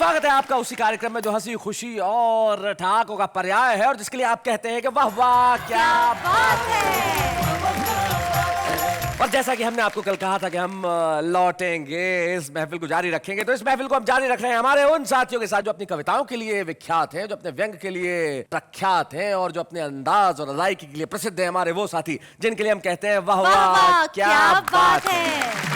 स्वागत है आपका उसी कार्यक्रम में जो हंसी खुशी और ठहाकों का पर्याय है और जिसके लिए आप कहते हैं कि वाह वाह क्या बात है। और जैसा कि हमने आपको कल कहा था कि हम लौटेंगे, इस महफिल को जारी रखेंगे, तो इस महफिल को हम जारी रख रहे हैं हमारे उन साथियों के साथ जो अपनी कविताओं के लिए विख्यात हैं, जो अपने व्यंग के लिए प्रख्यात हैं और जो अपने अंदाज और अदायकी के लिए प्रसिद्ध हैं। हमारे वो साथी जिनके लिए हम कहते हैं वाह वाह क्या बात है।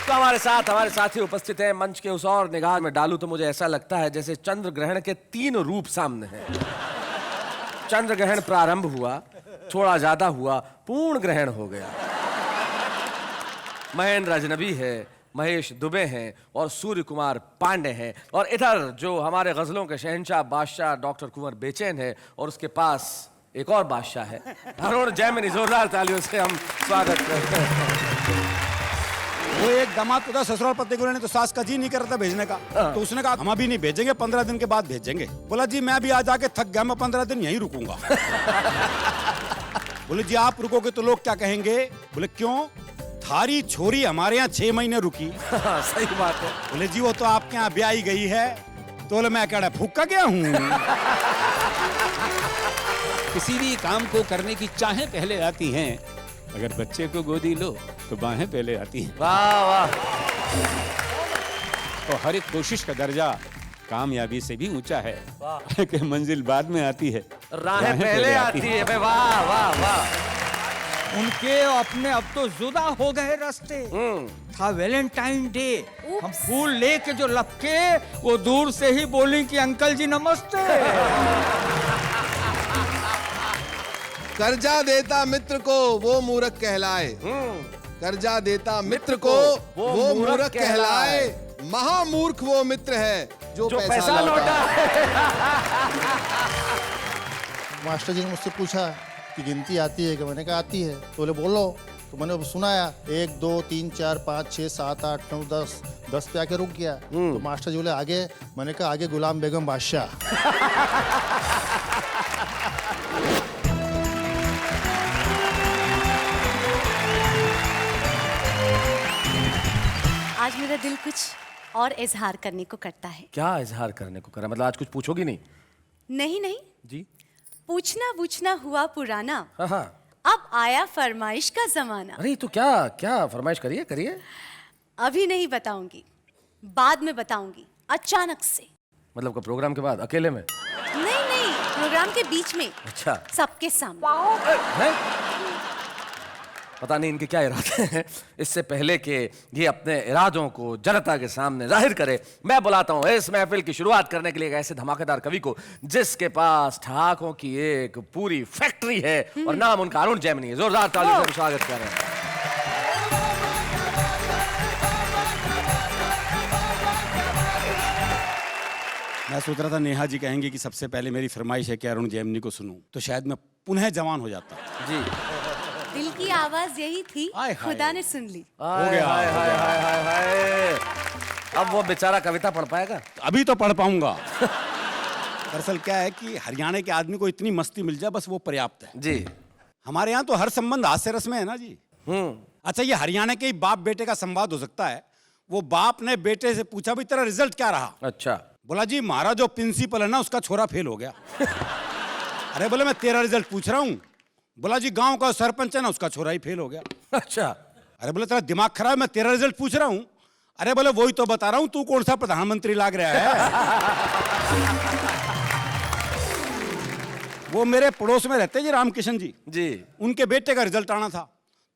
तो हमारे साथ हमारे साथी उपस्थित हैं। मंच के उस और निगाह में डालूं तो मुझे ऐसा लगता है जैसे चंद्र ग्रहण के 3 रूप सामने हैं। चंद्र ग्रहण प्रारंभ हुआ, थोड़ा ज्यादा हुआ, पूर्ण ग्रहण हो गया। महेंद्र अजनबी है, महेश दुबे हैं और सूर्य कुमार पांडे हैं। और इधर जो हमारे गजलों के शहंशाह बादशाह डॉक्टर कुंवर बेचैन है और उसके पास एक और बादशाह है अरुण जैमिनी। जोरदार तालियों से हम स्वागत करते हैं। वो एक दामाद को था ससुराल पति को, तो सास का जी नहीं कर रहा था भेजने का, तो उसने कहा हम अभी नहीं भेजेंगे, 15 दिन के बाद भेजेंगे। बोला जी मैं भी आज आके थक गया, मैं 15 दिन यहीं रुकूंगा। बोले जी आप रुकोगे तो लोग क्या कहेंगे? बोले क्यों? थारी छोरी हमारे यहाँ 6 महीने रुकी। सही बात है। बोले जी वो तो आपके यहाँ ब्याही गई है। तो बोले मैं क्या फूका गया हूँ? किसी भी काम को करने की चाहें पहले आती हैं, अगर बच्चे को गोदी लो तो बाहें पहले आती हैं। वाह वाह। तो हर एक कोशिश का दर्जा कामयाबी से भी ऊंचा है कि मंजिल बाद में आती है, राहें पहले आती है। वाह वाह वाह। उनके अपने अब तो जुदा हो गए रास्ते। था वैलेंटाइन डे, हम फूल लेके जो लपके वो दूर से ही बोली कि अंकल जी नमस्ते। कर्जा देता मित्र को वो मूर्ख कहलाए। कर्जा देता मित्र को वो मूर्ख कहलाए। महामूर्ख वो मित्र है जो पैसा लौटा। मास्टर जी ने मुझसे पूछा कि गिनती आती है कि? मैंने कहा आती है। तो बोले बोलो। तो मैंने सुनाया 1 2 3 4 5 6 7 8 9 10 10 पे आके रुक गया। तो मास्टर जी बोले आगे? मैंने कहा आगे गुलाम बेगम बादशाह। आज मेरा दिल कुछ और इजहार करने को करता है। क्या इजहार करने को करा? मतलब आज कुछ पूछोगी नहीं? नहीं नहीं जी। पूछना हुआ पुराना, हाँ। अब आया फरमाइश का जमाना। अरे तो क्या क्या फरमाइश करिए करिए। अभी नहीं बताऊंगी, बाद में बताऊंगी, अचानक से। मतलब का प्रोग्राम के बाद अकेले में? नहीं नहीं, प्रोग्राम के बीच में। अच्छा। सबके सामने। है? पता नहीं इनके क्या इरादे हैं। इससे पहले कि ये अपने इरादों को जनता के सामने जाहिर करे, मैं बुलाता हूँ इस महफिल की शुरुआत करने के लिए एक ऐसे धमाकेदार कवि को जिसके पास ठहाकों की एक पूरी फैक्ट्री है और नाम उनका अरुण जैमिनी है। जोरदार तालियों से स्वागत कर रहे हैं। मैं सोच रहा था नेहा जी कहेंगे कि सबसे पहले मेरी फरमाइश है कि अरुण जैमिनी को सुनूं, तो शायद मैं पुनः जवान हो जाता। जी। दिल की आवाज यही थी, खुदा ने सुन ली। हो गया। हाय हाय हाय हाय हाय। अब वो बेचारा कविता पढ़ पाएगा? अभी तो पढ़ पाऊंगा। दरअसल क्या है कि हरियाणा के आदमी को इतनी मस्ती मिल जाए बस वो पर्याप्त है जी। हमारे यहाँ तो हर संबंध हास्य रस में है ना जी। अच्छा ये हरियाणा के ही बाप बेटे का संवाद हो सकता है। वो बाप ने बेटे से पूछा भी तेरा रिजल्ट क्या रहा? अच्छा। बोला जी हमारा जो प्रिंसिपल है ना उसका छोरा फेल हो गया। अरे बोले मैं तेरा रिजल्ट पूछ रहा हूँ। बोला जी गांव का सरपंच है ना उसका छोरा ही फेल हो गया। अच्छा। अरे बोले तेरा दिमाग खराब है, मैं तेरा रिजल्ट पूछ रहा हूँ। अरे बोले वही तो बता रहा हूँ, तू कौन सा प्रधानमंत्री लाग रहा है? वो मेरे पड़ोस में रहते जी रामकिशन जी, उनके बेटे का रिजल्ट आना था।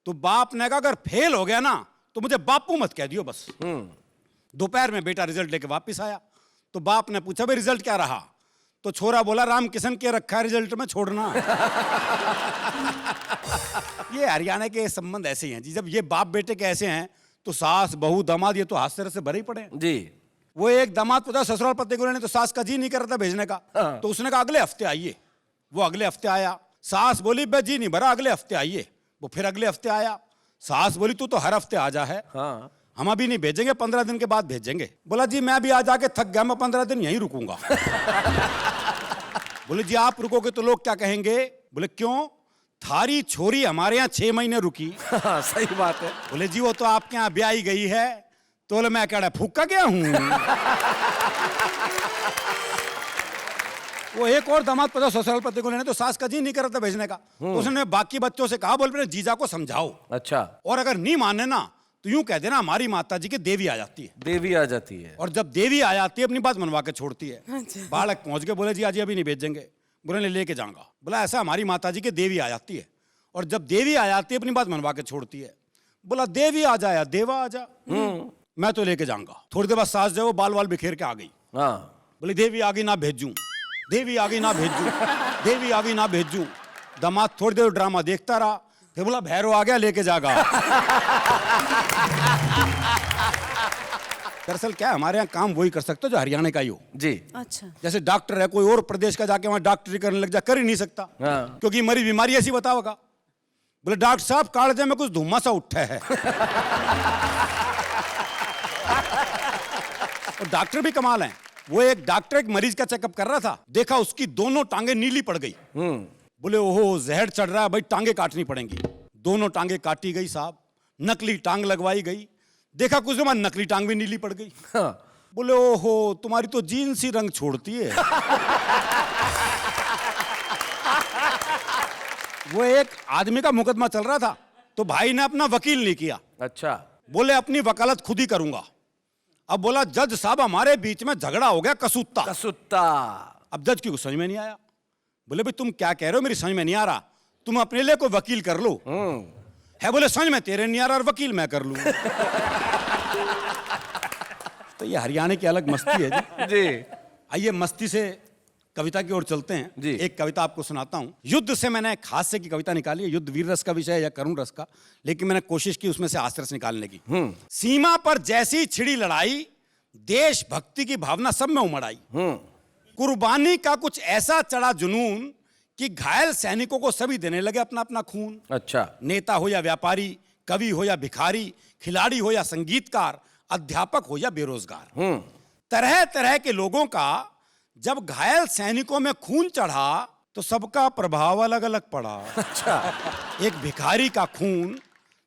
तो बाप ने कहा अगर फेल हो गया ना तो मुझे बापू मत कह दियो बस। दोपहर में बेटा रिजल्ट लेके वापिस आया तो बाप ने पूछा भाई रिजल्ट क्या रहा? तो छोरा बोला रामकिशन के रखा है रिजल्ट में छोड़ना। ये हरियाणा के संबंध ऐसे ही हैं जी। जब ये बाप बेटे के ऐसे हैं तो सास बहू दामाद ये तो हास्य से भरे ही पड़े जी। वो एक दामाद को था ससुराल पति को, तो सास का जी नहीं कर रहा था भेजने का, तो उसने कहा अगले हफ्ते आइए। वो अगले हफ्ते आया। सास बोली बे जी नहीं भरा, अगले हफ्ते आइए। वो फिर अगले हफ्ते आया। सास बोली तू तो हर हफ्ते आ जा है। हम अभी नहीं भेजेंगे, 15 दिन के बाद भेजेंगे। बोला जी मैं भी आज आके थक गया, मैं 15 दिन यहीं रुकूंगा। बोले जी आप रुकोगे तो लोग क्या कहेंगे? बोले क्यों? थारी छोरी हमारे यहाँ 6 महीने रुकी। सही बात है। बोले जी वो तो आपके यहाँ ब्याही गई है। तो बोले मैं क्या फूका गया हूँ। वो एक और दामाद पता ससुराल पति को लेने, तो सास का जी नहीं कर रहा था भेजने का, तो उसने बाकी बच्चों से कहा बोल जीजा को समझाओ, अच्छा, और अगर नहीं माने ना तो यूं कह देना हमारी माता जी की देवी आ जाती है। देवी आ जाती है। और जब देवी आ जाती है अपनी बात मनवा के छोड़ती है। बालक पहुंच के बोले जी आज अभी नहीं भेजेंगे। बोले लेके जाऊंगा। बोला ऐसा हमारी माता जी की देवी आ जाती है, और जब देवी आ जाती है अपनी बात मनवा के छोड़ती है। बोला देवी आ जाए देवा आ जा, मैं तो लेके जाऊंगा। थोड़ी देर बाद सास जो बाल वाल बिखेर के आ गई। हाँ, बोले देवी आ गई ना भेजूं, देवी आ गई ना भेजूं, देवी आ गई ना भेजूं। दामाद थोड़ी देर ड्रामा देखता रहा, फिर बोला भैरव आ गया लेके जागा। दरअसल क्या हमारे यहाँ काम वही कर सकते हो जो हरियाणा का ही हो जी। अच्छा, जैसे डॉक्टर है, कोई और प्रदेश का जाके वहां डॉक्टरी करने लग जा, कर ही नहीं सकता। हाँ। क्योंकि मरी बीमारी ऐसी बताओगा। बोले डॉक्टर साहब कालजे में कुछ धुम्मा सा उठा है। और डॉक्टर भी कमाल है। वो एक डॉक्टर एक मरीज का चेकअप कर रहा था, देखा उसकी दोनों टांगे नीली पड़ गई। बोले ओहो जहर चढ़ रहा है भाई, टांगे काटनी पड़ेंगी। दोनों टांगे काटी गई साहब, नकली टांग लगवाई गई। देखा कुछ देर नकली टांग भी नीली पड़ गई। हाँ। बोले ओहो तुम्हारी तो जीन्स ही रंग छोड़ती है। वो एक आदमी का मुकदमा चल रहा था, तो भाई ने अपना वकील नहीं किया। अच्छा, बोले अपनी वकालत खुद ही करूंगा। अब बोला जज साहब हमारे बीच में झगड़ा हो गया कसूत्ता। कसूत्ता। अब जज की कुछ समझ में नहीं आया। बोले भाई तुम क्या कह रहे हो, मेरी समझ में नहीं आ रहा, तुम अपने लिए कोई वकील कर लो। है बोले समझ में तेरे नहीं आ रहा और वकील मैं कर लूं। तो ये हरियाणा की अलग मस्ती है जी। जी। आइए मस्ती से कविता की ओर चलते हैं जी। एक कविता आपको सुनाता हूं। युद्ध से मैंने एक हास्य की कविता निकाली है। युद्ध वीर रस का विषय है या करुण रस का, लेकिन मैंने कोशिश की उसमें से हास्य रस निकालने की। सीमा पर जैसी छिड़ी लड़ाई, देशभक्ति की भावना सब में उमड़ आई। कुर्बानी का कुछ ऐसा चढ़ा जुनून कि घायल सैनिकों को सभी देने लगे अपना अपना खून। अच्छा। नेता हो या व्यापारी, कवि हो या भिखारी, खिलाड़ी हो या संगीतकार, अध्यापक हो या बेरोजगार, तरह तरह के लोगों का जब घायल सैनिकों में खून चढ़ा तो सबका प्रभाव अलग अलग पड़ा। अच्छा। एक भिखारी का खून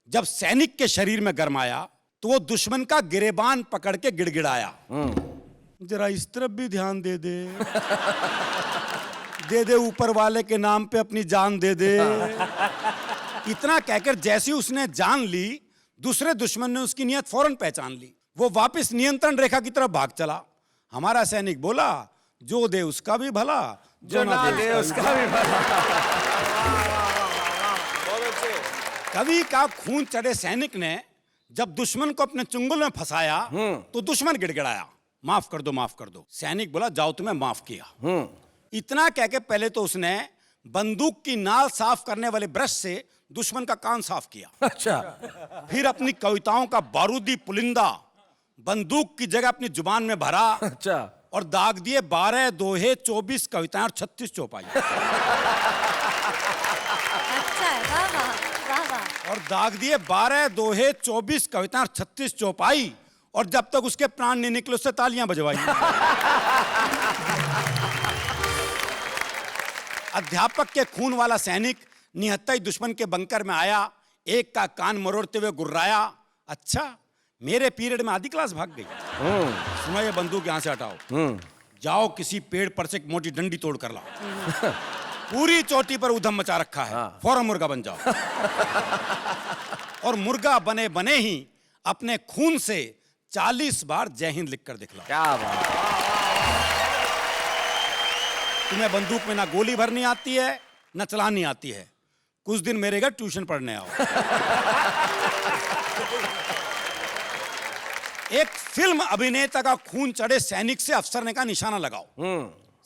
जब सैनिक के शरीर में गरमाया तो वो दुश्मन का गिरेबान पकड़ के गिड़गिड़ाया, जरा इस तरफ भी ध्यान दे दे, दे दे ऊपर वाले के नाम पे अपनी जान दे दे। इतना कहकर जैसी उसने जान ली, दूसरे दुश्मन ने उसकी नियत फौरन पहचान ली। वो वापस नियंत्रण रेखा की तरफ भाग चला। हमारा सैनिक बोला जो दे उसका भी भला, जो ना दे उसका भी भला। कवि का खून चढ़े सैनिक ने जब दुश्मन को अपने चुंगल में फंसाया तो दुश्मन गिड़गिड़ाया, माफ कर दो माफ कर दो। सैनिक बोला जाओ तुम्हें माफ किया। इतना कह के पहले तो उसने बंदूक की नाल साफ करने वाले ब्रश से दुश्मन का कान साफ किया। अच्छा। फिर अपनी कविताओं का बारूदी पुलिंदा बंदूक की जगह अपनी जुबान में भरा। अच्छा। और दाग दिए 12 दोहे 24 कविताएं और 36 चौपाई। अच्छा है, वाह वाह वाह वाह। और दाग दिए 12 दोहे 24 कविताएं और 36 चौपाई। और जब तक उसके प्राण नहीं निकले उससे तालियां बजवाई। अध्यापक के खून वाला सैनिक निहत्था ही दुश्मन के बंकर में आया, एक का कान मरोड़ते हुए गुर्राया, अच्छा मेरे पीरियड में आधी क्लास भाग गई। सुनो ये बंदूक यहां से हटाओ, जाओ किसी पेड़ पर से एक मोटी डंडी तोड़ कर लाओ। पूरी चोटी पर उधम मचा रखा है, फौरन मुर्गा बन जाओ। और मुर्गा बने बने ही अपने खून से 40 बार जय हिंद लिखकर दिखलाओ। क्या बात। तुम्हें बंदूक में ना गोली भरनी आती है ना चलानी आती है, कुछ दिन मेरे घर ट्यूशन पढ़ने आओ। एक फिल्म अभिनेता का खून चढ़े सैनिक से अफसर ने कहा निशाना लगाओ।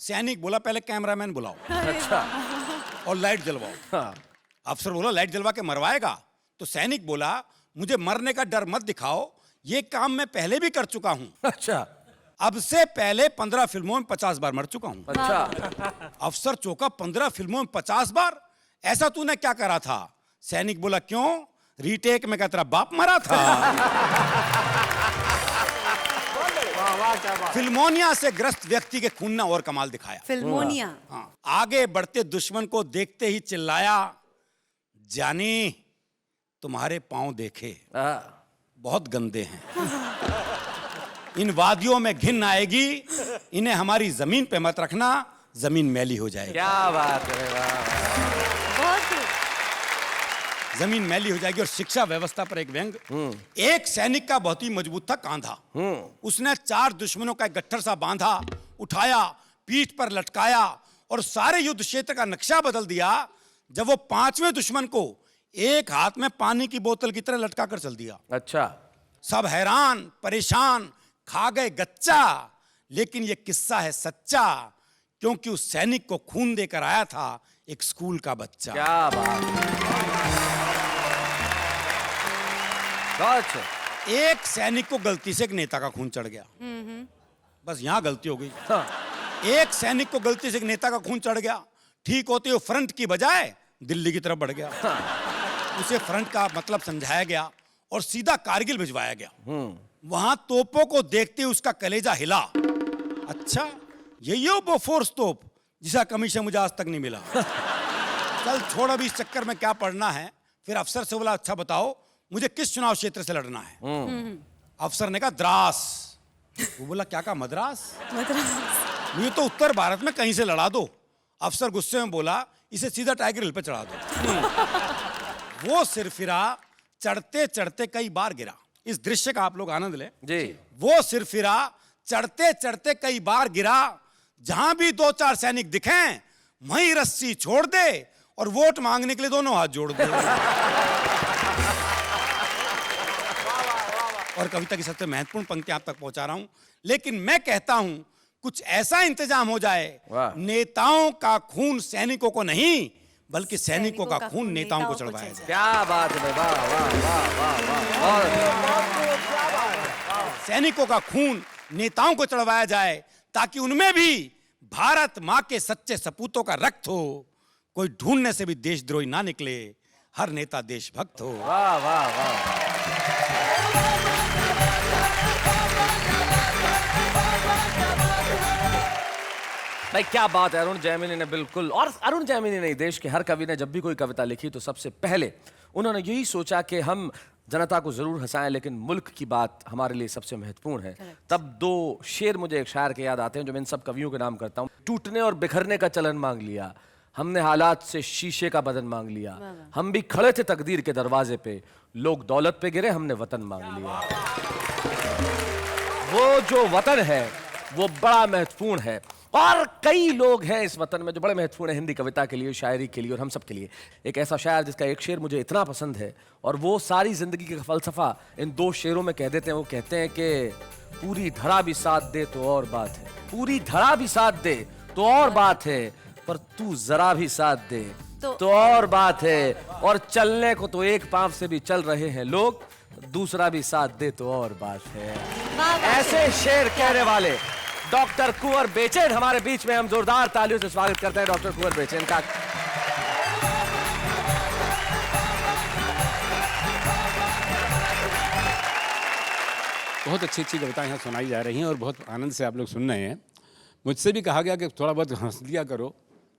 सैनिक बोला पहले कैमरामैन बुलाओ। अच्छा। और लाइट जलवाओ। अफसर बोला लाइट जलवा के मरवाएगा? तो सैनिक बोला मुझे मरने का डर मत दिखाओ, ये काम मैं पहले भी कर चुका हूं। अच्छा। अब से पहले 15 फिल्मों में 50 बार मर चुका हूं। अच्छा। अफसर चौंका, 15 फिल्मों में 50 बार? ऐसा तूने क्या करा था? सैनिक बोला क्यों, रीटेक में क्या तेरा बाप मरा था? फिल्मोनिया से ग्रस्त व्यक्ति के खून ने और कमाल दिखाया। फिल्मोनिया। हाँ, आगे बढ़ते दुश्मन को देखते ही चिल्लाया, जानी तुम्हारे पांव देखे बहुत गंदे हैं। इन वादियों में घिन आएगी, इन्हें हमारी जमीन पे मत रखना, जमीन मैली हो जाएगी। क्या बात है, वाह। बहुत खूब। जमीन मैली हो जाएगी। और शिक्षा व्यवस्था पर एक व्यंग। एक सैनिक का बहुत ही मजबूत था कांधा। उसने 4 दुश्मनों का एक गट्ठर सा बांधा, उठाया, पीठ पर लटकाया और सारे युद्ध क्षेत्र का नक्शा बदल दिया। जब वो 5वें दुश्मन को एक हाथ में पानी की बोतल की तरह लटका कर चल दिया। अच्छा। सब हैरान परेशान, खा गए गच्चा। लेकिन ये किस्सा है सच्चा, क्योंकि उस सैनिक को खून देकर आया था एक स्कूल का बच्चा। क्या बात है। बहुत अच्छा। एक सैनिक को गलती से एक नेता का खून चढ़ गया। बस यहां गलती हो गई। हाँ। एक सैनिक को गलती से एक नेता का खून चढ़ गया। ठीक होते हुए फ्रंट की बजाय दिल्ली की तरफ बढ़ गया। उसे फ्रंट का मतलब समझाया गया और सीधा कारगिल भिजवाया गया। वहां तोपों को देखते ही उसका कलेजा हिला। अच्छा, यही हो बोफोर्स तोप जिसका कमीशन मुझे आज तक नहीं मिला। चल छोड़, अभी इस चक्कर में क्या पढ़ना है। फिर अफसर से बोला, अच्छा बताओ मुझे किस चुनाव क्षेत्र से लड़ना है। अफसर ने कहा द्रास। वो बोला क्या कहा, मद्रास? मुझे तो उत्तर भारत में कहीं से लड़ा दो। अफसर गुस्से में बोला, इसे सीधा टाइगर हिल पे चढ़ा दो। वो सिर फिरा, चढ़ते चढ़ते कई बार गिरा। इस दृश्य का आप लोग आनंद लें जी। वो सिर फिरा, चढ़ते चढ़ते कई बार गिरा। जहां भी 2-4 सैनिक दिखें वहीं रस्सी छोड़ दे और वोट मांगने के लिए दोनों हाथ जोड़ दे। और कविता की सबसे महत्वपूर्ण पंक्ति आप तक पहुंचा रहा हूं। लेकिन मैं कहता हूं कुछ ऐसा इंतजाम हो जाए, नेताओं का खून सैनिकों को नहीं बल्कि सैनिकों का खून नेताओं को चढ़वाया जाए। क्या बात है, वाह वाह वाह वाह वाह। सैनिकों का खून नेताओं को चढ़वाया जाए ताकि उनमें भी भारत मां के सच्चे सपूतों का रक्त हो। कोई ढूंढने से भी देशद्रोही ना निकले, हर नेता देशभक्त हो। वाह वाह वाह। भाई क्या बात है, अरुण जैमिनी ने बिल्कुल। और अरुण जैमिनी नहीं, देश के हर कवि ने जब भी कोई कविता लिखी तो सबसे पहले उन्होंने यही सोचा कि हम जनता को जरूर हंसाएं लेकिन मुल्क की बात हमारे लिए सबसे महत्वपूर्ण है। तब 2 शेर मुझे एक शायर के याद आते हैं जो मैं इन सब कवियों के नाम करता हूँ। टूटने और बिखरने का चलन मांग लिया, हमने हालात से शीशे का बदन मांग लिया। हम भी खड़े थे तकदीर के दरवाजे पे, लोग दौलत पे गिरे, हमने वतन मांग लिया। वो जो वतन है वो बड़ा महत्वपूर्ण है और कई लोग हैं इस वतन में जो बड़े महत्वपूर्ण है हिंदी कविता के लिए, शायरी के लिए और हम सब के लिए। एक ऐसा शायर जिसका एक शेर मुझे इतना पसंद है और वो सारी जिंदगी का फलसफा इन 2 शेरों में कह देते हैं। वो कहते हैं कि पूरी धरा भी साथ दे तो और बात है, पूरी धरा भी साथ दे तो और बात है, पर तू जरा भी साथ दे तो और बात है। और चलने को तो एक पांव से भी चल रहे हैं लोग, दूसरा भी साथ दे तो और बात है। ऐसे शेर कहने वाले डॉक्टर कुंवर बेचैन हमारे बीच में, हम जोरदार तालियों से स्वागत करते हैं डॉक्टर कुंवर बेचैन का। बहुत अच्छी अच्छी कविताएं यहाँ सुनाई जा रही हैं और बहुत आनंद से आप लोग सुन रहे हैं। मुझसे भी कहा गया कि थोड़ा बहुत हंस लिया करो,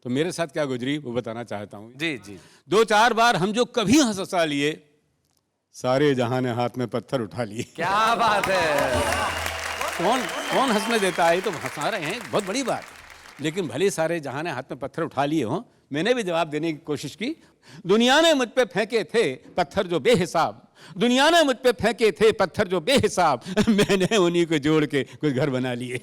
तो मेरे साथ क्या गुजरी वो बताना चाहता हूँ। जी जी। 2-4 बार हम जो कभी हंसा लिए, सारे जहां ने हाथ में पत्थर उठा लिए। क्या बात है। कौन कौन हंसने देता है, तो हंसा रहे हैं, बहुत बड़ी बात। लेकिन भले सारे जहां ने हाथ में पत्थर उठा लिए हों, मैंने भी जवाब देने की कोशिश की। दुनिया ने मुझ पे फेंके थे पत्थर जो बेहिसाब, दुनिया ने मुझ पे फेंके थे पत्थर जो बेहिसाब, मैंने उन्हीं को जोड़ के कुछ घर बना लिए।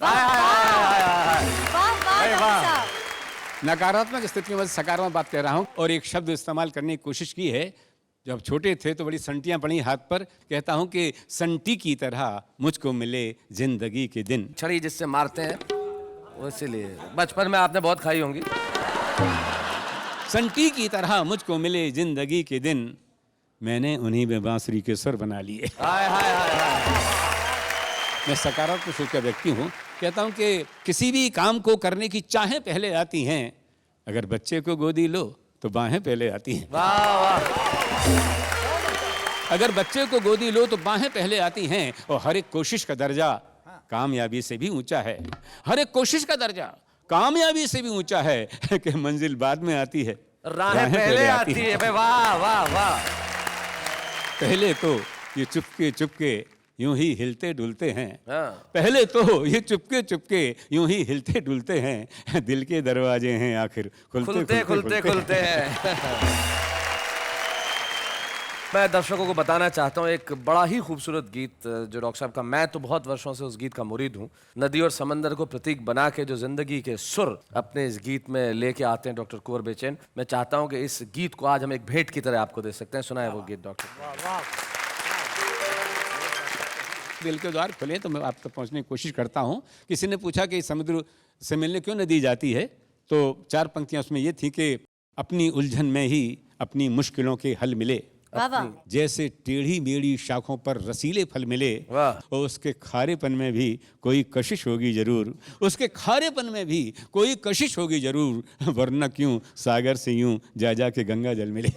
नकारात्मक स्थिति में सकारात्मक बात कह रहा हूं और एक शब्द इस्तेमाल करने की कोशिश की है। जब छोटे थे तो बड़ी संटियां पड़ी हाथ पर, कहता हूं कि संटी की तरह मुझको मिले जिंदगी के दिन। छड़ी जिससे मारते हैं वो, इसीलिए बचपन में आपने बहुत खाई होंगी। संटी की तरह मुझको मिले जिंदगी के दिन, मैंने उन्हीं में बांसुरी के स्वर बना लिए। हाय हाय हाय हाय। मैं सकारात्मक सोच का व्यक्ति हूं। कहता हूं कि किसी भी काम को करने की चाहें पहले आती हैं, अगर बच्चे को गोदी लो तो बाहें पहले आती हैं। वाह वाह। अगर बच्चे को गोदी लो तो बाहें पहले आती हैं और हर एक कोशिश का दर्जा कामयाबी से भी ऊंचा है। हर एक कोशिश का दर्जा कामयाबी से भी ऊंचा है कि मंजिल बाद में आती है, राहें पहले आती है। वाह वाह वाह। पहले तो ये चुपके चुपके यूं ही हिलते डुलते हैं। हाँ। पहले तो ये चुपके चुपके यूं ही हिलते डुलते हैं, दिल के दरवाजे हैं आखिर खुलते खुलते हैं। मैं दर्शकों को बताना चाहता हूँ एक बड़ा ही खूबसूरत गीत जो डॉक्टर साहब का, मैं तो बहुत वर्षों से उस गीत का मुरीद हूँ। नदी और समंदर को प्रतीक बना के जो जिंदगी के सुर अपने इस गीत में लेके आते हैं डॉक्टर कुंवर बेचैन, मैं चाहता हूँ कि इस गीत को आज हम एक भेंट की तरह आपको दे सकते हैं। सुनाए वो गीत डॉक्टर। दिल के द्वार खुले तो मैं आप तक पहुंचने की कोशिश करता हूं। किसी ने पूछा कि समुद्र से मिलने क्यों नदी जाती है, तो 4 पंक्तियां उसमें ये थी कि अपनी उलझन में ही अपनी मुश्किलों के हल मिले, जैसे टेढ़ी मेढ़ी शाखों पर रसीले फल मिले, और उसके खारेपन में भी कोई कशिश होगी जरूर, उसके खारेपन में भी कोई कशिश होगी जरूर, वरना क्यों सागर से यूं जा के गंगा जल मिले।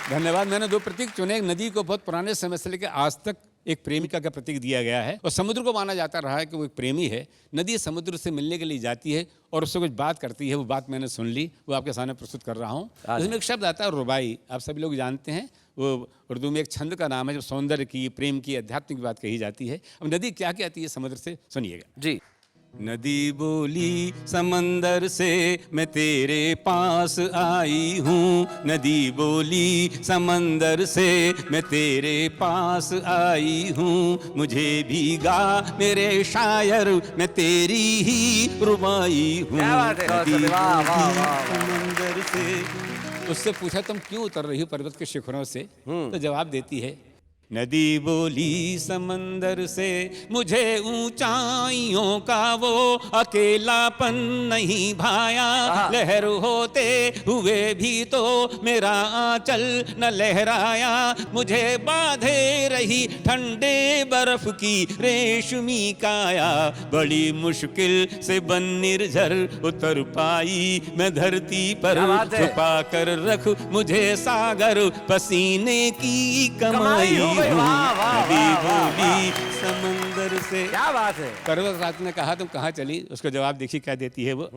धन्यवाद। मैंने 2 प्रतीक चुने। नदी को बहुत पुराने समय से लेकर आज तक एक प्रेमिका का प्रतीक दिया गया है, और समुद्र को माना जाता रहा है कि वो एक प्रेमी है। नदी समुद्र से मिलने के लिए जाती है और उससे कुछ बात करती है, वो बात मैंने सुन ली, वो आपके सामने प्रस्तुत कर रहा हूँ। उसमें एक शब्द आता है रुबाई, आप सभी लोग जानते हैं, वो उर्दू में एक छंद का नाम है जब सौंदर्य की, प्रेम की, अध्यात्म की बात कही जाती है। अब नदी क्या कहती है समुद्र से, सुनिएगा जी। नदी बोली समंदर से मैं तेरे पास आई हूँ, नदी बोली समंदर से मैं तेरे पास आई हूँ, मुझे भीगा मेरे शायर मैं तेरी ही रुबाई हूँ। समंदर से उससे पूछा तुम क्यों उतर रही हो पर्वत के शिखरों से, तो जवाब देती है नदी बोली समंदर से मुझे ऊंचाइयों का वो अकेलापन नहीं भाया, लहर होते हुए भी तो मेरा आंचल न लहराया, मुझे बांधे रही ठंडे बर्फ की रेशमी काया, बड़ी मुश्किल से बन निर्झर उतर पाई मैं धरती पर, छुपा कर रख मुझे सागर पसीने की कमाई, नदी बोली समंदर से। क्या बात है। पर्वत रात ने कहा तुम कहाँ चली, उसका जवाब देखिए क्या देती है वो।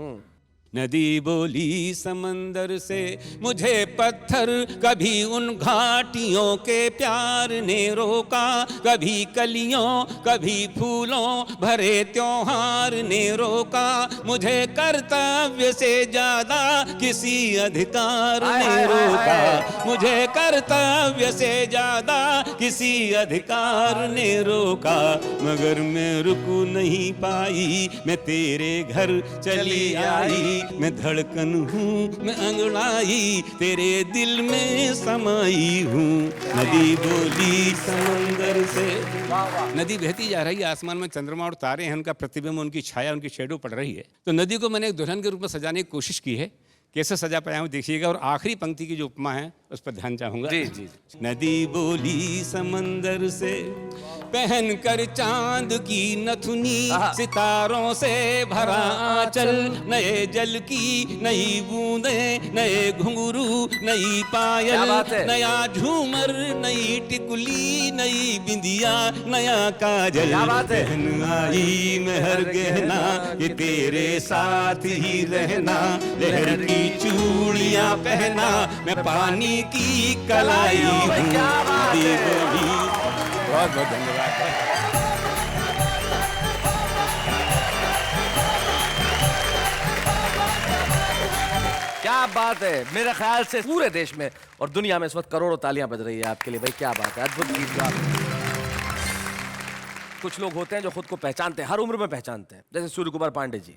नदी बोली समंदर से मुझे पत्थर कभी उन घाटियों के प्यार ने रोका, कभी कलियों कभी फूलों भरे त्योहार ने रोका, मुझे कर्तव्य से ज्यादा किसी अधिकार ने रोका, मुझे कर्तव्य से ज्यादा किसी अधिकार ने रोका, मगर मैं रुक नहीं पाई मैं तेरे घर चली आई, मैं धड़कन हूँ मैं अंगड़ाई तेरे दिल में समाई हूँ, नदी बोली समंदर से। नदी बहती जा रही है, आसमान में चंद्रमा और तारे हैं, उनका प्रतिबिंब, उनकी छाया, उनकी शेडो पड़ रही है। तो नदी को मैंने एक दुल्हन के रूप में सजाने की कोशिश की है, कैसे सजा पाया हूँ देखिएगा, और आखिरी पंक्ति की जो उपमा है उस पर ध्यान चाहूंगा। जी जी। नदी बोली समंदर से पहन कर चांद की नथुनी, सितारों से भरा आंचल, नए जल की नई बूंदें, नए घुंघरू नई पायल, नया झूमर नई टिकुली, नई बिंदिया नया काजल, पहन आई मैं हर गहना ये तेरे साथ ही रहना, लहर की चूड़ियां पहना मैं पानी की कलाई हूँ, नदी बोली। बहुत बहुत धन्यवाद। क्या बात है। मेरे ख्याल से पूरे देश में और दुनिया में इस वक्त करोड़ों तालियां बज रही है आपके लिए भाई, क्या बात है, अद्भुत गीत गा। कुछ लोग होते हैं जो खुद को पहचानते हैं, हर उम्र में पहचानते हैं, जैसे सूर्य कुमार पांडे जी,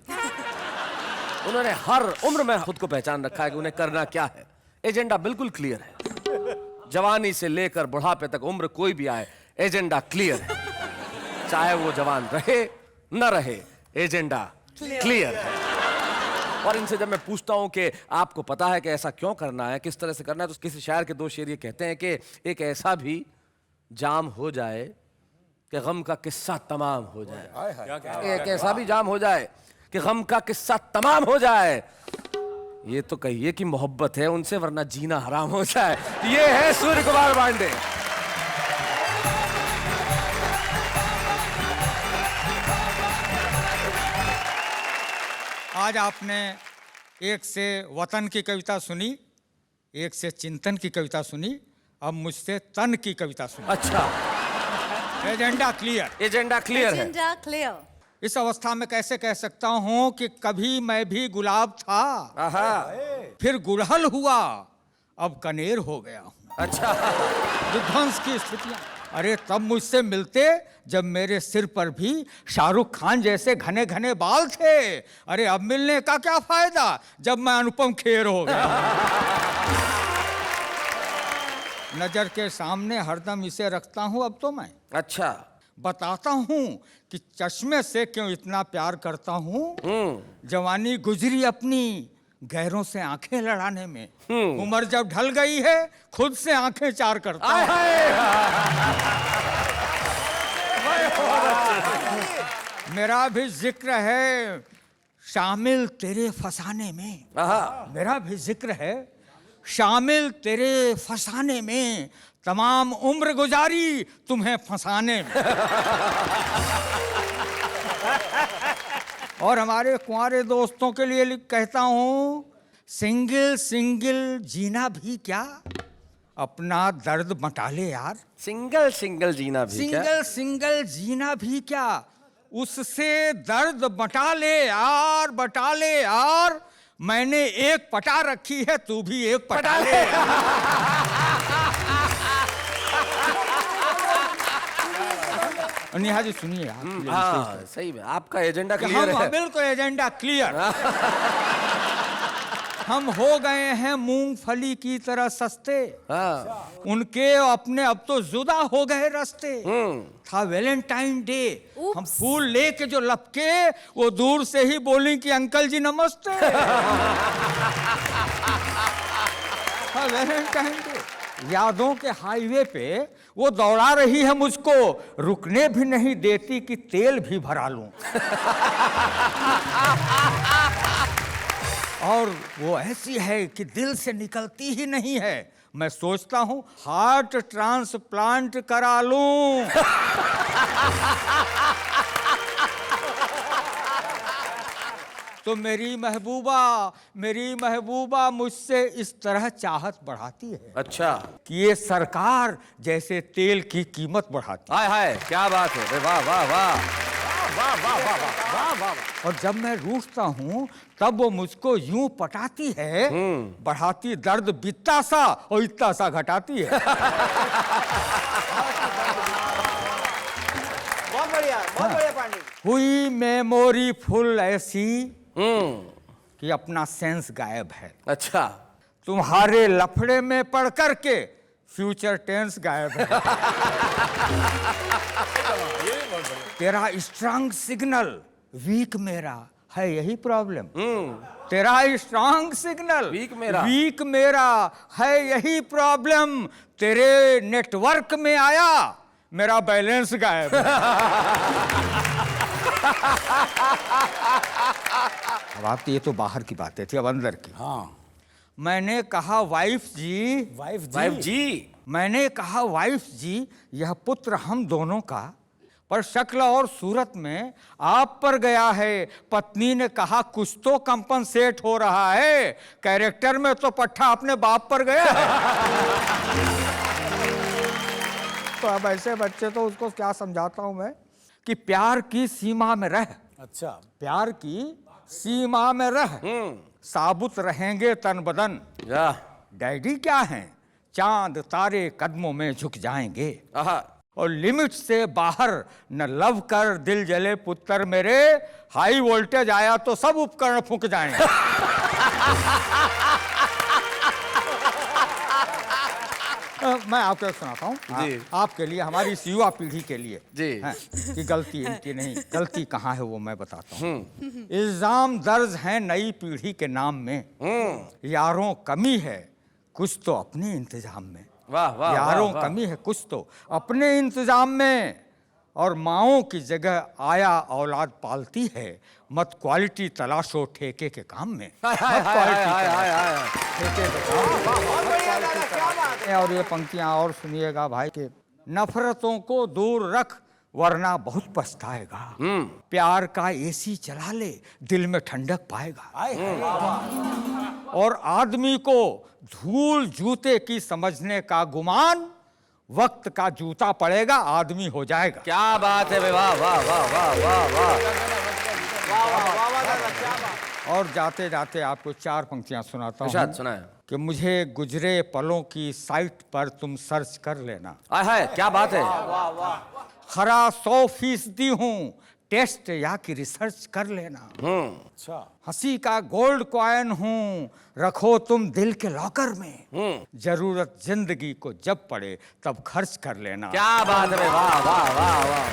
उन्होंने हर उम्र में खुद को पहचान रखा है कि उन्हें करना क्या है। एजेंडा बिल्कुल क्लियर है, जवानी से लेकर बुढ़ापे तक उम्र कोई भी आए, एजेंडा क्लियर है, चाहे वो जवान रहे न रहे, एजेंडा क्लियर है। और इनसे जब मैं पूछता हूं कि आपको पता है कि ऐसा क्यों करना है, किस तरह से करना है, तो किसी शायर के 2 शेर ये कहते हैं कि एक ऐसा भी जाम हो जाए कि गम का किस्सा तमाम हो जाए, एक ऐसा भी जाम हो जाए कि गम का किस्सा तमाम हो जाए, ये तो कहिए कि मोहब्बत है उनसे, वरना जीना हराम हो जाए। ये है सूर्य कुमार पांडे। आज आपने एक से वतन की कविता सुनी, एक से चिंतन की कविता सुनी, अब मुझसे तन की कविता सुनो। अच्छा, एजेंडा क्लियर। एजेंडा क्लियर है। Agenda clear. इस अवस्था में कैसे कह सकता हूं कि कभी मैं भी गुलाब था, आहा, फिर गुड़हल हुआ, अब कनेर हो गया हूं। अच्छा, विध्वंस की स्थितियां। अरे तब मुझसे मिलते जब मेरे सिर पर भी शाहरुख खान जैसे घने घने बाल थे। अरे अब मिलने का क्या फायदा जब मैं अनुपम खेर हो गया। नजर के सामने हरदम इसे रखता हूं अब तो मैं। अच्छा, बताता हूं कि चश्मे से क्यों इतना प्यार करता हूं। जवानी गुजरी अपनी गैरों से आंखें लड़ाने में। उम्र जब ढल गई है खुद से आंखें चार करता हूं। मेरा भी जिक्र है शामिल तेरे फसाने में। मेरा भी जिक्र है शामिल तेरे फसाने में, तमाम उम्र गुजारी तुम्हें फंसाने में। और हमारे कुंवारे दोस्तों के लिए कहता हूं, सिंगल सिंगल जीना भी क्या, अपना दर्द बटा ले यार। सिंगल सिंगल जीना भी क्या? सिंगल सिंगल जीना भी क्या, उससे दर्द बटा ले यार, बटा ले यार। मैंने एक पटा रखी है, तू भी एक पटा ले। नेहा जी सुनिए आप। हाँ, सही में आपका एजेंडा क्लियर है। बिल्कुल एजेंडा क्लियर। हम हो गए हैं मूंगफली की तरह सस्ते, उनके अपने अब तो जुदा हो गए रास्ते। था वैलेंटाइन डे, हम फूल लेके जो लपके, वो दूर से ही बोली कि अंकल जी नमस्ते। था वैलेंटाइन डे। यादों के हाईवे पे वो दौड़ा रही है मुझको, रुकने भी नहीं देती कि तेल भी भरा लूं। और वो ऐसी है कि दिल से निकलती ही नहीं है। मैं सोचता हूं हार्ट ट्रांसप्लांट करा लूं। तो मेरी महबूबा मुझसे इस तरह चाहत बढ़ाती है। अच्छा, कि ये सरकार जैसे तेल की कीमत बढ़ाती है। हाय हाय, क्या बात है, वाह वाह वाह वाह वाह वाह वाह वाह। और जब मैं रूठता हूं तब वो मुझको यूं पटाती है, बढ़ाती दर्द बित्ता सा और इत्ता सा घटाती है। बहुत बढ़िया पांडे। हुई मेमोरी फुल ऐसी कि अपना सेंस गायब है। अच्छा, तुम्हारे लफड़े में पड़ करके फ्यूचर टेंस गायब है। तेरा स्ट्रांग सिग्नल वीक मेरा है, यही प्रॉब्लम। तेरा स्ट्रांग सिग्नल वीक मेरा है, यही प्रॉब्लम। तेरे नेटवर्क में आया मेरा बैलेंस गायब है। अब आप ये तो बाहर की बातें थी, अब अंदर की। हाँ, मैंने कहा वाइफ जी, मैंने कहा वाइफ जी, यह पुत्र हम दोनों का, पर शक्ल और सूरत में आप पर गया है। पत्नी ने कहा कुछ तो कंपनसेट हो रहा है, कैरेक्टर में तो पट्टा अपने बाप पर गया है। तो अब ऐसे बच्चे तो उसको क्या समझाता हूं मैं कि प्यार की सीमा में रह। अच्छा, प्यार की सीमा में रह, साबुत रहेंगे तन बदन। डैडी क्या हैं, चांद तारे कदमों में झुक जाएंगे। और लिमिट से बाहर न लव कर दिल जले पुत्र मेरे, हाई वोल्टेज आया तो सब उपकरण फूंक जाएंगे। मैं आपको एक सुनाता हूँ आपके लिए, हमारी इस युवा पीढ़ी के लिए कि गलती इनकी नहीं, गलती कहाँ है वो मैं बताता हूँ। इल्जाम दर्ज है नई पीढ़ी के नाम में, यारों कमी है कुछ तो अपने इंतजाम में। यारों कमी है कुछ तो अपने इंतजाम में, और माओं की जगह आया औलाद पालती है। मत क्वालिटी तलाशो ठेके के काम में। और ये पंक्तियां और सुनिएगा भाई के, नफरतों को दूर रख वरना बहुत पछताएगा। प्यार का एसी चला ले दिल में ठंडक पाएगा। और आदमी को धूल जूते की समझने का गुमान, वक्त का जूता पड़ेगा आदमी हो जाएगा। क्या बात है भाई, वाह वाह वाह वाह वाह वाह। और जाते जाते आपको 4 पंक्तियां सुनाता हूँ सुनाए कि मुझे गुजरे पलों की साइट पर तुम सर्च कर लेना। है क्या बात है। खरा 100% हूँ, टेस्ट या कि रिसर्च कर लेना। अच्छा। हंसी का गोल्ड कॉइन हूँ, रखो तुम दिल के लॉकर में। जरूरत जिंदगी को जब पड़े तब खर्च कर लेना। क्या बात है भाई, वाह वाह वाह वाह।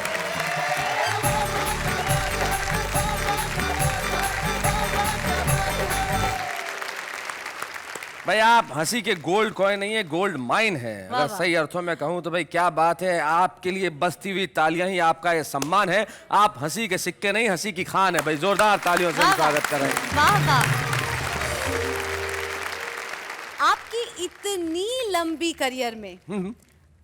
भाई आप हंसी के गोल्ड कॉइन नहीं है, गोल्ड माइन है अगर सही अर्थों में कहूं तो। भाई क्या बात है, आपके लिए बजती हुई तालियां ही आपका ये सम्मान है। आप हंसी के सिक्के नहीं, हंसी की खान है। भाई जोरदार तालियों से स्वागत करें। वाह वाह। आपकी इतनी लंबी करियर में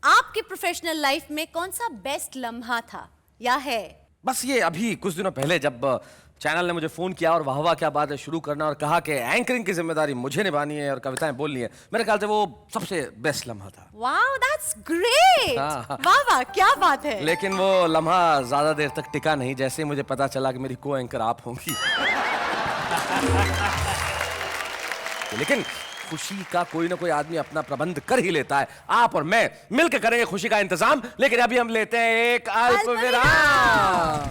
आपके प्रोफेशनल लाइफ में कौन सा बेस्ट लम्हा था या है? बस ये अभी कुछ दिनों पहले जब चैनल ने मुझे फोन किया और वाह वाह क्या बात है शुरू करना और कहा कि एंकरिंग की जिम्मेदारी मुझे निभानी है और कविताएं बोलनी है, मेरे ख्याल से वो सबसे बेस्ट लम्हा था। Wow that's great. वाह वाह क्या बात है। लेकिन वो लम्हा ज्यादा देर तक टिका नहीं, जैसे ही मुझे पता चला कि मेरी को एंकर आप होंगी। लेकिन खुशी का कोई ना कोई आदमी अपना प्रबंध कर ही लेता है। आप और मैं मिलकर करेंगे खुशी का इंतजाम, लेकिन अभी हम लेते हैं एक अल्प विराम।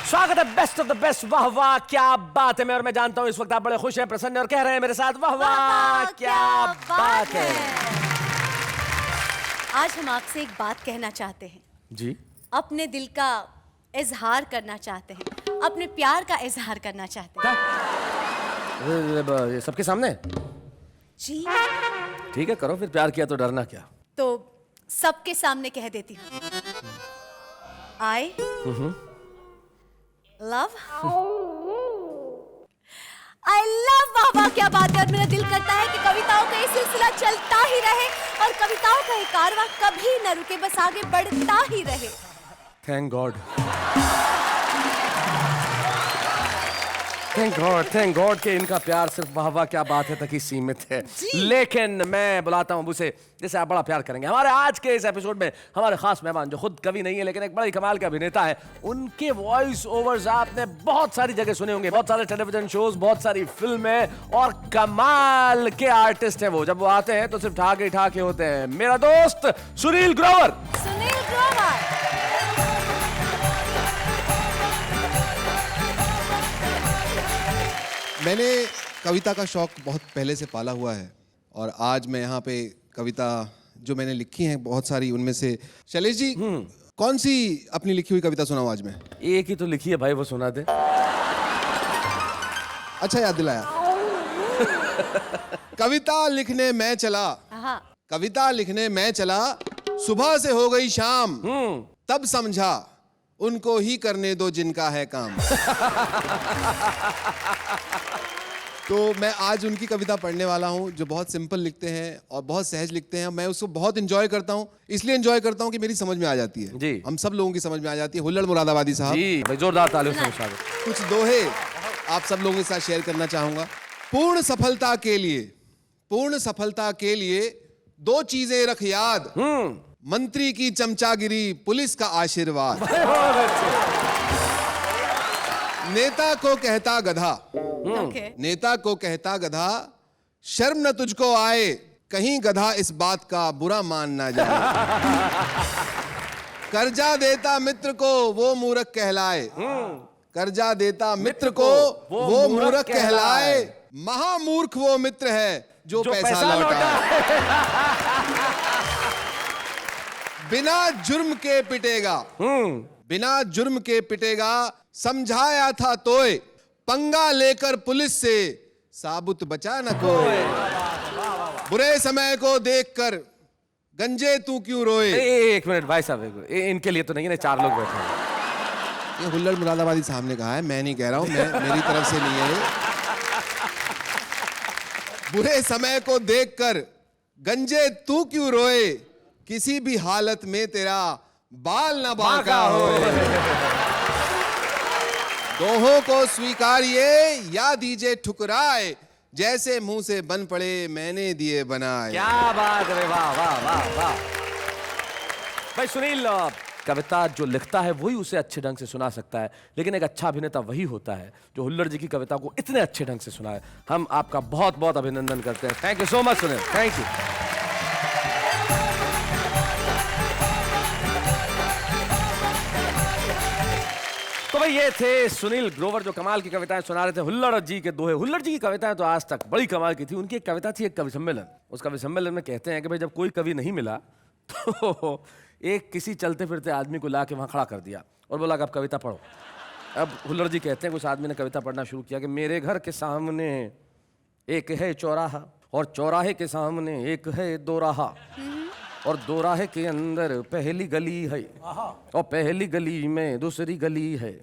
स्वागत है बेस्ट ऑफ द बेस्ट। वाह वाह क्या बात है। मैं जानता हूं इस वक्त आप बड़े खुश हैं, प्रसन्न और कह रहे हैं मेरे साथ वाह वाह क्या बात है। आज हम आपसे एक बात कहना चाहते हैं जी। अपने दिल का इजहार करना चाहते हैं, अपने प्यार का इजहार करना चाहते हैं। सबके सामने? जी ठीक है, करो फिर। प्यार किया तो डरना क्या। तो सबके सामने कह देती हूँ। आई लव वाह वाह क्या बात है। और मेरा दिल करता है कि कविताओं का ये सिलसिला चलता ही रहे और कविताओं का ये कारवां कभी न रुके, बस आगे बढ़ता ही रहे। थैंक गॉड, थैंक गॉड कि इनका प्यार सिर्फ वाह वाह क्या बात है तक ही सीमित है। लेकिन मैं बुलाता हूं उसे जिसे आप बड़ा प्यार करेंगे। हमारे आज के इस एपिसोड में हमारे खास मेहमान जो खुद कवि नहीं है लेकिन एक बड़ा ही कमाल का अभिनेता है। उनके वॉइस ओवर्स आपने बहुत सारी जगह सुने होंगे, बहुत सारे टेलीविजन शोज, बहुत सारी फिल्में, और कमाल के आर्टिस्ट हैं वो। जब वो आते हैं तो सिर्फ ठाके ठाके होते हैं। मेरा दोस्त सुनील ग्रोवर। सुनील ग्रोवर। मैंने कविता का शौक बहुत पहले से पाला हुआ है और आज मैं यहाँ पे कविता जो मैंने लिखी हैं बहुत सारी, उनमें से शैलेश जी कौन सी अपनी लिखी हुई कविता सुनाऊं आज मैं? एक ही तो लिखी है भाई, वो सुना दे। अच्छा याद दिलाया। कविता लिखने मैं चला, कविता लिखने मैं चला, सुबह से हो गई शाम, तब समझा उनको ही करने दो जिनका है काम। तो मैं आज उनकी कविता पढ़ने वाला हूं जो बहुत सिंपल लिखते हैं और बहुत सहज लिखते हैं। मैं उसको बहुत एंजॉय करता हूं, इसलिए एंजॉय करता हूं कि मेरी समझ में आ जाती है जी। हम सब लोगों की समझ में आ जाती है। हुल्लड़ मुरादाबादी साहब जी, जोरदार तालियों से स्वागत। कुछ दोहे आप सब लोगों के साथ शेयर करना चाहूंगा। पूर्ण सफलता के लिए, पूर्ण सफलता के लिए 2 चीजें रख याद, मंत्री की चमचागिरी, पुलिस का आशीर्वाद। नेता को कहता गधा, नेता को कहता गधा, शर्म न तुझको आए, कहीं गधा इस बात का बुरा मान ना जाए। कर्जा देता मित्र को वो मूर्ख कहलाए, कर्जा देता मित्र को वो मूर्ख कहलाए, महामूर्ख वो मित्र है जो पैसा लौटाए। बिना जुर्म के पिटेगा, बिना जुर्म के पिटेगा, समझाया था तोय, पंगा लेकर पुलिस से साबुत बचा न कोई। बुरे समय को देखकर गंजे तू क्यों रोए। एक मिनट भाई साहब, इनके लिए तो नहीं है, 4 लोग बैठे हैं। ये हुल्लड़ मुरादाबादी साहब ने कहा है, मैं नहीं कह रहा हूं, मेरी तरफ से नहीं है। बुरे समय को देखकर गंजे तू क्यों रोए, किसी भी हालत में तेरा बाल ना बांका हो। दोहों को स्वीकारिए या दीजिए ठुकराए, जैसे मुंह से बन पड़े मैंने दिए बनाए। क्या बात है, वाह वाह वाह वाह। भाई सुनील, कविता जो लिखता है वही उसे अच्छे ढंग से सुना सकता है, लेकिन एक अच्छा अभिनेता वही होता है जो हुल्लड़ जी की कविता को इतने अच्छे ढंग से सुनाए। हम आपका बहुत बहुत अभिनंदन करते हैं। Thank you so much Sunil, thank you. तो भाई ये थे सुनील ग्रोवर जो कमाल की कविताएं सुना रहे थे हुल्लड़ जी के दोहे। हुल्लड़ जी की कविताएं तो आज तक बड़ी कमाल की थी। उनकी एक कविता थी, एक कवि सम्मेलन। उस कवि सम्मेलन में कहते हैं कि भाई जब कोई कवि नहीं मिला तो एक किसी चलते फिरते आदमी को ला के वहां खड़ा कर दिया और बोला कि अब कविता पढ़ो। अब हुल्लड़ जी कहते हैं उस आदमी ने कविता पढ़ना शुरू किया कि मेरे घर के सामने एक है चौराहा और चौराहे के सामने एक है दोराहा और दोराहे के अंदर पहली गली है और पहली गली में दूसरी गली है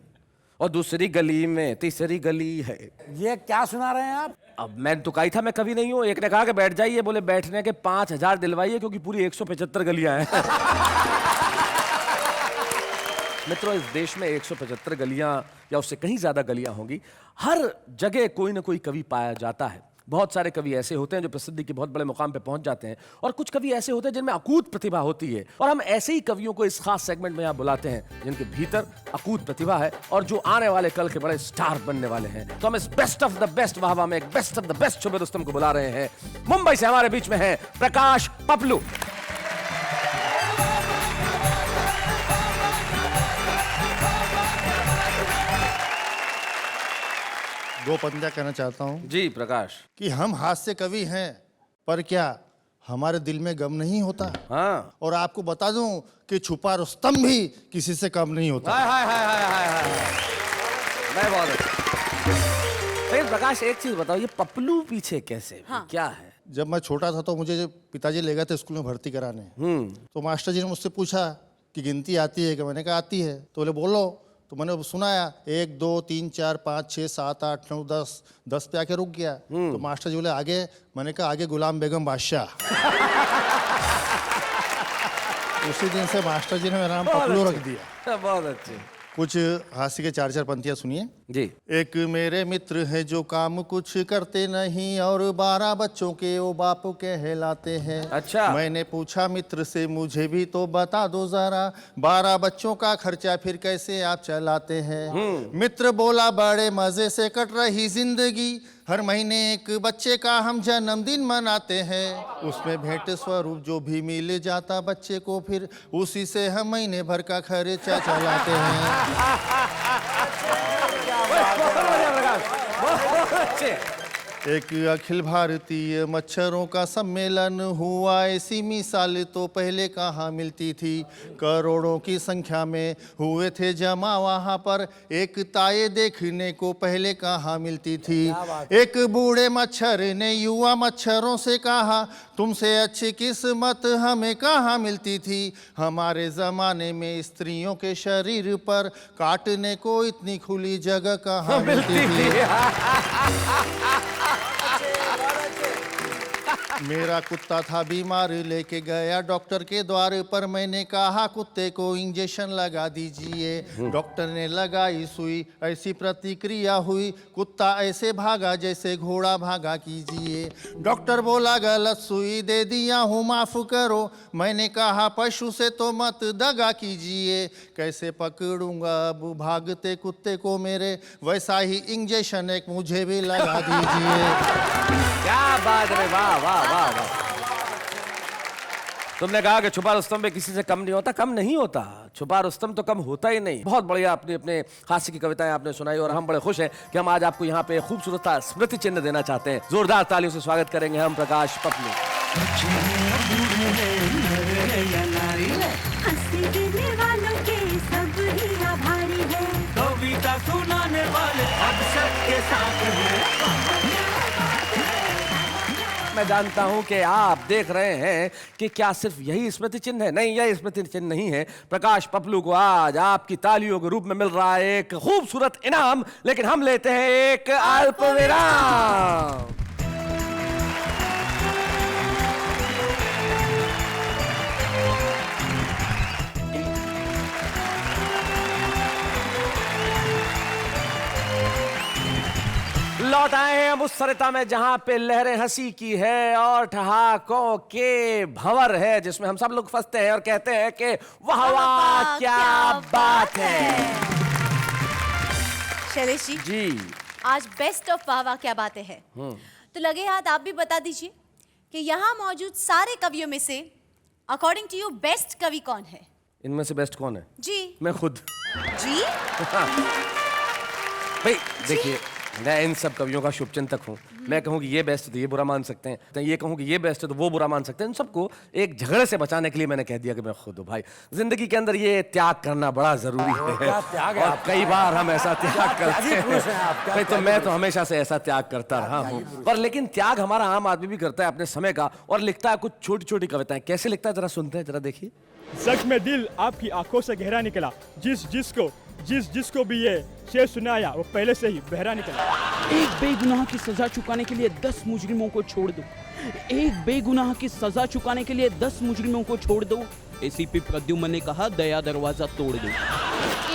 और दूसरी गली में तीसरी गली है। ये क्या सुना रहे हैं आप? अब मैं तो कही था मैं कभी नहीं हूं। एक ने कहा कि बैठ जाइए, बोले बैठने के 5000 दिलवाइए क्योंकि पूरी 175 गलियां हैं। मित्रों, इस देश में 175 गलियां या उससे कहीं ज्यादा गलियां होंगी। हर जगह कोई ना कोई कवि पाया जाता है। बहुत सारे कवि ऐसे होते हैं जो प्रसिद्धि के बहुत बड़े मुकाम पे पहुंच जाते हैं और कुछ कवि ऐसे होते हैं जिनमें अकूत प्रतिभा होती है और हम ऐसे ही कवियों को इस खास सेगमेंट में यहाँ बुलाते हैं जिनके भीतर अकूत प्रतिभा है और जो आने वाले कल के बड़े स्टार बनने वाले हैं। तो हम इस बेस्ट ऑफ द बेस्ट वाहवा में एक बेस्ट ऑफ द बेस्ट शुभ रुस्तम को बुला रहे हैं। मुंबई से हमारे बीच में है प्रकाश पपलू। दो पंजा कहना चाहता हूँ जी प्रकाश। कि हम हास्य कवि हैं, पर क्या हमारे दिल में गम नहीं होता? हाँ। और आपको बता दूं कि छुपा रुस्तम भी किसी से कम नहीं होता। हाय हाय हाय हाय हाय हाय। मैं बहुत अच्छा। लेकिन प्रकाश एक चीज बताओ, ये पपलू पीछे कैसे? हाँ। क्या है? जब मैं छोटा था तो मुझे पिताजी ले गए थे स्कूल में भर्ती कराने। तो मास्टर जी ने मुझसे पूछा कि गिनती आती है? कि मैंने कहा आती है। तो बोले बोलो। तो मैंने सुनाया 1 2 3 4 5 6 7 8 9 10 पे आके रुक गया। तो मास्टर जी बोले आगे? मैंने कहा आगे गुलाम बेगम बादशाह। उसी दिन से मास्टर जी ने मेरा नाम पपलू रख दिया। बहुत अच्छे। कुछ हास्य के 4 पंक्तियां सुनिए जी। एक मेरे मित्र है जो काम कुछ करते नहीं और 12 बच्चों के वो बाप कहलाते हैं। अच्छा। मैंने पूछा मित्र से मुझे भी तो बता दो जरा, 12 बच्चों का खर्चा फिर कैसे आप चलाते हैं? मित्र बोला बड़े मजे से कट रही जिंदगी, हर महीने एक बच्चे का हम जन्मदिन मनाते हैं। उसमें भेंट स्वरूप जो भी मिल जाता बच्चे को फिर उसी से हम महीने भर का खर्चा चलाते हैं। बहुत अच्छे। एक अखिल भारतीय मच्छरों का सम्मेलन हुआ, ऐसी मिसाल तो पहले कहाँ मिलती थी। करोड़ों की संख्या में हुए थे जमा वहाँ पर, एक ताये देखने को पहले कहाँ मिलती थी। एक बूढ़े मच्छर ने युवा मच्छरों से कहा तुमसे अच्छी किस्मत हमें कहाँ मिलती थी। हमारे ज़माने में स्त्रियों के शरीर पर काटने को इतनी खुली जगह कहाँ मिलती थी। मेरा कुत्ता था बीमार, लेके गया डॉक्टर के द्वार पर। मैंने कहा कुत्ते को इंजेक्शन लगा दीजिए। डॉक्टर ने लगाई सुई, ऐसी प्रतिक्रिया हुई, कुत्ता ऐसे भागा जैसे घोड़ा भागा कीजिए। डॉक्टर बोला गलत सुई दे दिया हूँ माफ करो। मैंने कहा पशु से तो मत दगा कीजिए, कैसे पकड़ूंगा अब भागते कुत्ते को मेरे, वैसा ही इंजेक्शन एक मुझे भी लगा दीजिए। क्या बात है, वाह वाह वाह वाह। तुमने कहा कि छुपा रुस्तम भी किसी से कम नहीं होता। कम नहीं होता, छुपा रुस्तम तो कम होता ही नहीं। बहुत बढ़िया आपने अपने हास्य की कविताएं आपने सुनाई और हम बड़े खुश हैं कि हम आज आपको यहाँ पे खूबसूरत स्मृति चिन्ह देना चाहते हैं। जोरदार तालियों से स्वागत करेंगे हम प्रकाश पपलू। कविता सुनाने वाले अब सबके साथ हैं। मैं जानता हूं कि आप देख रहे हैं कि क्या सिर्फ यही स्मृति चिन्ह है। नहीं, यह स्मृति चिन्ह नहीं है। प्रकाश पपलू को आज आपकी तालियों के रूप में मिल रहा है एक खूबसूरत इनाम, लेकिन हम लेते हैं एक अल्प विराम। लौट आए हैं हम उस सरिता में जहां पे लहरें हंसी की है और ठहाकों के भंवर है, जिसमें हम सब लोग फंसते हैं और कहते हैं कि वाह वाह क्या बात है। शैलेश जी, आज बेस्ट ऑफ वाह वाह क्या बातें हैं, तो लगे हाथ आप भी बता दीजिए कि यहाँ मौजूद सारे कवियों में से अकॉर्डिंग टू यू बेस्ट कवि कौन है? इनमें से बेस्ट कौन है? जी मैं खुद। जी भाई देखिए, मैं इन सब कवियों का शुभचिंतक हूँ। मैं कहूँ कि ये बेस्ट है तो ये बुरा मान सकते हैं, तो ये कहूँ कि ये बेस्ट है तो वो बुरा मान सकते हैं। इन सबको एक झगड़े से बचाने के लिए मैंने कह दिया कि मैं खुद हूँ। भाई जिंदगी के अंदर ये त्याग करना बड़ा जरूरी है और कई बार हम ऐसा त्याग करते हैं। भाई तो मैं तो हमेशा से ऐसा त्याग करता रहा हूँ, पर लेकिन त्याग हमारा आम आदमी भी करता है अपने समय का, और लिखता है कुछ छोटी छोटी कविताएं। कैसे लिखता है जरा सुनते हैं, जरा देखिए। जख्म दिल आपकी आंखों से गहरा निकला, जिसको भी ये शेर सुनाया वो पहले से ही बहरा निकला। एक बेगुनाह की सजा चुकाने के लिए 10 मुजरिमों को छोड़ दो, एक बेगुनाह की सजा चुकाने के लिए 10 मुजरिमों को छोड़ दो। एसीपी प्रद्युम्न ने कहा, दया दरवाजा तोड़ दो।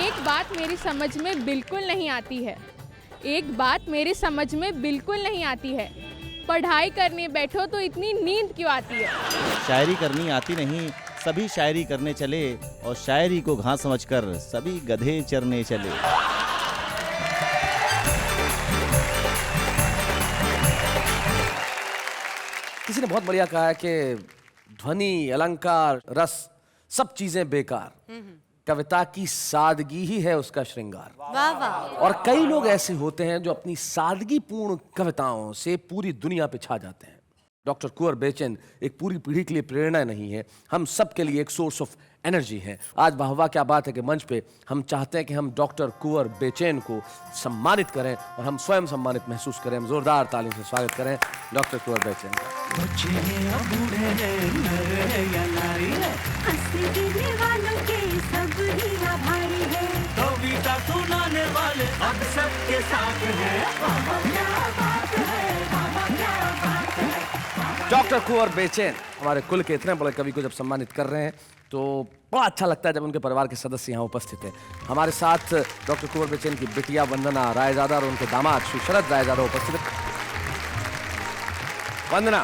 एक बात मेरी समझ में बिल्कुल नहीं आती है, एक बात मेरी समझ में बिल्कुल नहीं आती है, पढ़ाई करने बैठो तो इतनी नींद क्यों आती है? शायरी करनी आती नहीं, सभी शायरी करने चले, और शायरी को घास समझकर सभी गधे चरने चले। किसी ने बहुत बढ़िया कहा है कि ध्वनि, अलंकार, रस सब चीजें बेकार, कविता की सादगी ही है उसका श्रृंगार। वाह वाह। और कई लोग ऐसे होते हैं जो अपनी सादगीपूर्ण कविताओं से पूरी दुनिया पे छा जाते हैं। डॉक्टर कुंवर बेचैन एक पूरी पीढ़ी के लिए प्रेरणा नहीं है, हम सब के लिए एक सोर्स ऑफ एनर्जी है। आज वाह क्या बात है कि मंच पे हम चाहते हैं कि हम डॉक्टर कुंवर बेचैन को सम्मानित करें और हम स्वयं सम्मानित महसूस करें। हम जोरदार तालियों से स्वागत करें डॉक्टर कुंवर बेचैन का। कविता सुनाने वाले अब सबके साथ हैं। डॉक्टर कुंवर बेचैन हमारे कुल के इतने बड़े कवि को जब सम्मानित कर रहे हैं तो बड़ा अच्छा लगता है जब उनके परिवार के सदस्य यहाँ उपस्थित हैं। हमारे साथ डॉक्टर कुंवर बेचैन की बिटिया वंदना रायजादा और उनके दामाद श्री शरद रायजादा उपस्थित हैं। वंदना,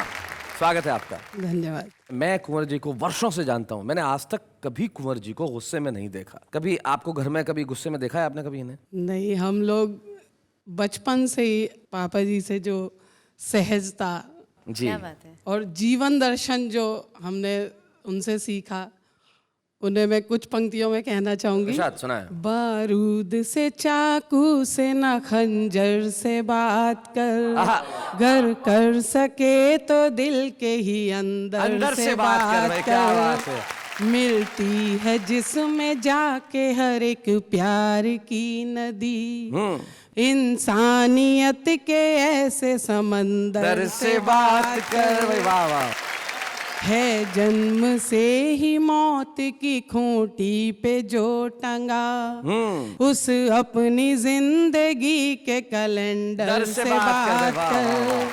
स्वागत है आपका। धन्यवाद। मैं कुंवर जी को वर्षों से जानता हूँ, मैंने आज तक कभी कुंवर जी को गुस्से में नहीं देखा। कभी आपको घर में कभी गुस्से में देखा है आपने कभी इन्हें? नहीं, हम लोग बचपन से ही पापा जी से जो सहजता जी और जीवन दर्शन जो हमने उनसे सीखा, उन्हें मैं कुछ पंक्तियों में कहना चाहूंगी। बारूद से चाकू से न खंजर से बात कर, कर सके तो दिल के ही अंदर से बात कर, मिलती है जिसमें जाके हर एक प्यार की नदी, इंसानियत के ऐसे समंदर से बात कर। वाह वाह। है जन्म से ही मौत की खूंटी पे जो टंगा, उस अपनी जिंदगी के कैलेंडर से बात कर।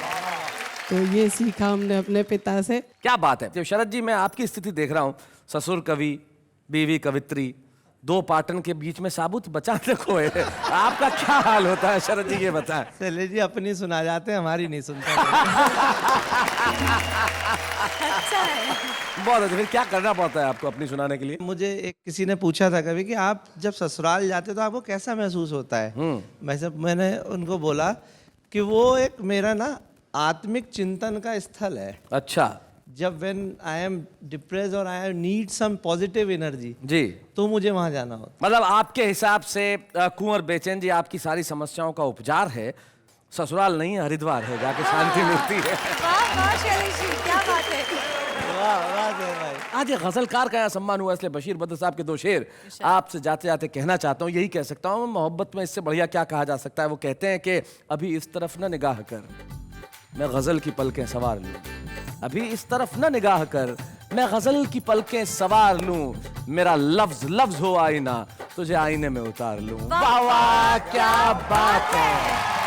तो ये सीखा हमने अपने पिता से। क्या बात है। जब शरद जी, मैं आपकी स्थिति देख रहा हूँ, ससुर कवि, बीवी कवित्री, दो पाटन के बीच में साबुत बचा देखो है। आपका क्या हाल होता है शरद जी, ये बताएं। चले जी, अपनी सुना जाते हैं, हमारी नहीं सुनते। अच्छा है। बहुत अच्छा। फिर क्या करना पड़ता है आपको अपनी सुनाने के लिए? मुझे एक किसी ने पूछा था कभी कि आप जब ससुराल जाते तो आपको कैसा महसूस होता है? मैंने उनको बोला कि वो एक मेरा ना आत्मिक चिंतन का स्थल है। अच्छा। जब when I am depressed और I need some positive energy जी, तो मुझे वहां जाना होता। मतलब आपके हिसाब से कुंवर बेचैन जी आपकी सारी समस्याओं का उपचार है, ससुराल नहीं है, हरिद्वार है, जाके शांति मिलती है। वाह वाह शैलेश जी, क्या बात है। आज ये गजलकार का यहाँ सम्मान हुआ, इसलिए बशीर बद्र साहब के दो शेर आपसे जाते जाते कहना चाहता हूँ। यही कह सकता हूँ, मोहब्बत में इससे बढ़िया क्या कहा जा सकता है। वो कहते हैं कि अभी इस तरफ न निगाह कर, मैं गजल की पलकें सवार लूं, अभी इस तरफ न निगाह कर, मैं गजल की पलकें सवार लूं, मेरा लफ्ज लफ्ज हो आईना, तुझे आईने में उतार लूं। वाह वाह क्या बात है।